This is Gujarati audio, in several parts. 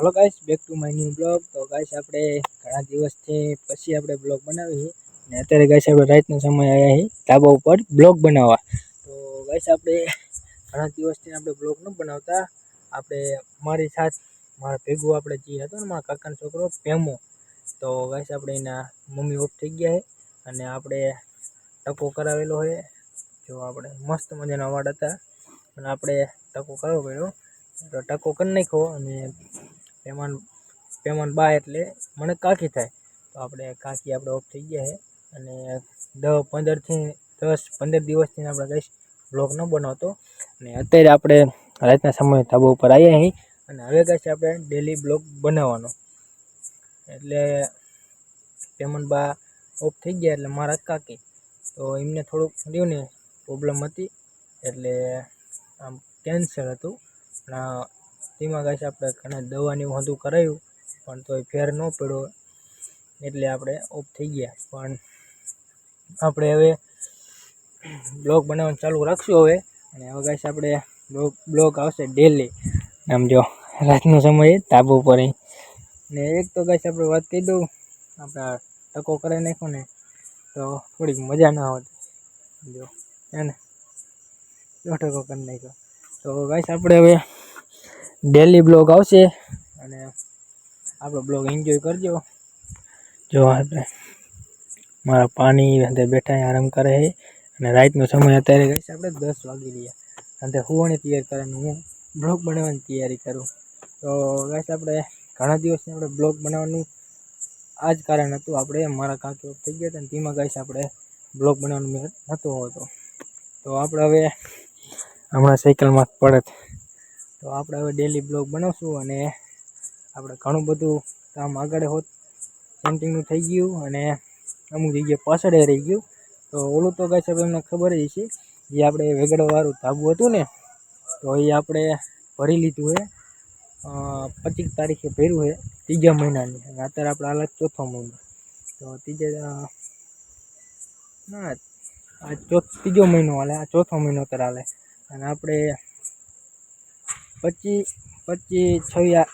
Hello guys, back to my new blog. તો ગાइस આપણે ઘણા દિવસથી પછી આપણે બ્લોગ બનાવી છે ને અત્યારે ગાइस આપણે રાતનો સમય આવ્યા છે ધાબા ઉપર બ્લોગ બનાવવા। તો ગાइस આપણે ઘણા દિવસથી આપણે બ્લોગ ન બનાવતા। આપણે મારી સાથ મારા ભેગું આપણે જે હતો ને મારા કાકાનો છોકરો પેમો, તો ગાइस આપણે એના મમ્મી ઓફ થઈ ગયા છે અને આપણે ટકો કરાવેલો છે। જો આપણે મસ્ત મજાના વાડ હતા અને આપણે ટકો કરવો પડ્યો, તો ટકો કરી નાખ્યો અને પેમાન બા એટલે મને કાકી થાય, તો આપણે કાકી આપણે ઓફ થઈ ગયા છે અને 10-15 દિવસથી આપણે ગાइस બ્લોગ ન બનાવતો અને અત્યારે આપણે રાતના સમયે ધાબા ઉપર આવ્યા અહીં અને હવે ગાइस આપણે ડેલી બ્લોગ બનાવવાનો। એટલે પેમન બા ઓફ થઈ ગયા એટલે મારા કાકી, તો એમને થોડુંક રહ્યું ને પ્રોબ્લેમ હતી એટલે આમ કેન્સર હતું પણ તેમાં ગાइस આપણે ઘણા દવાની બધું કરાવ્યું પણ તોય ફેર ન પડ્યો એટલે આપણે ઓફ થઈ ગયા। પણ આપણે હવે બ્લોગ બનાવવાનું ચાલુ રાખશું હવે, અને હવે ગાइस આપણે બ્લોગ આવશે ડેલી। આમ જો રાતનો સમય ધાબા ઉપર ને એક તો ગાइस આપણે વાત કહી દઉં, આપણા ટકો કરાવી નાખ્યો ને તો થોડીક મજા ના આવતી, જો હે ને ટકો કરી નાખ્યો। તો ગાइस આપણે હવે ડેલી બ્લોગ આવશે અને આપણો બ્લોગ એન્જોય કરજો। જો આપણે મારા પાણી અંદર બેઠા આરામ કરે છે અને રાતનો સમય અત્યારે ગાइस આપણે 10 વાગી રહ્યા અને હુવાની તૈયારી કરે, હું બ્લોગ બનાવવાની તૈયારી કરું। તો ગાइस આપણે ઘણા દિવસથી આપણે બ્લોગ બનાવવાનું આ જ કારણ હતું, આપણે મારા કાકી ઓફ થઈ ગયા હતા ને તેમાં ગાइस આપણે બ્લોગ બનાવવાનું મેળ નહોતો હોતો। તો આપણે હવે હમણાં સાયકલમાં પડત, તો આપણે હવે ડેલી બ્લોગ બનાવશું અને આપણે ઘણું બધું કામ આગળ હોત સેન્ટિંગનું થઈ ગયું અને અમુક જગ્યાએ પાછળ રહી ગયું। તો ઓલું તો ગાइस તમને ખબર જ છે, જે આપણે વેગડવાળું ધાબું હતું ને તો એ આપણે ભરી લીધું છે, 25 તારીખે ભર્યું છે ત્રીજા મહિનાની, અને અત્યારે આપણે હાલ ચોથો મહિનો, તો ત્રીજો મહિનો હાલે, આ ચોથો મહિનો અત્યારે હાલે અને આપણે 25-26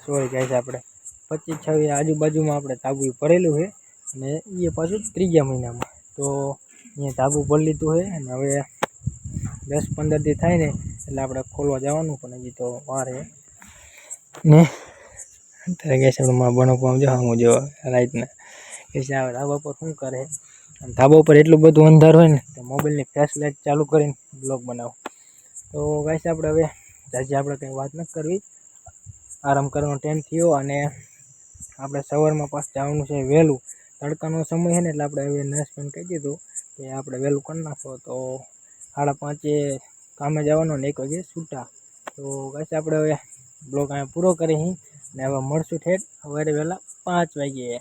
સોરી ગાइस આપણે 25-26 આજુબાજુમાં આપણે ધાબુ ભરેલું છે અને એ પાછું ત્રીજા મહિનામાં, તો અહીંયા ધાબુ ભરી લીધું છે અને હવે 10-15 દી થાય ને એટલે આપણે ખોલવા જવાનું, પણ હજી તો વાર છે ને। અત્યારે ગાइस આપણે માં બનો જો હું જો રાતના ગાइस આવે ધાબા પર શું કરે, ધાબા ઉપર એટલું બધું અંધાર હોય ને તો મોબાઈલની ફ્લેશ લાઇટ ચાલુ કરીને બ્લોગ બનાવો। તો ગાइस આપણે હવે આજે આપણે કંઈ વાત નથી કરવી, આરામ કરવાનો ટાઈમ થયો અને આપણે સવારમાં પાછું જવાનું છે વહેલું, તડકાનો સમય છે ને એટલે આપણે હવે નરેશભાઈને કહી દીધું કે આપણે વહેલું કરી નાખો, તો 5:30 કામે જવાનું ને 1 વાગે છૂટા। તો ગાइस આપણે હવે બ્લોગ અહીંયા પૂરો કરી અને હવે મળશું ઠેઠ સવારે વહેલા 5 વાગ્યે।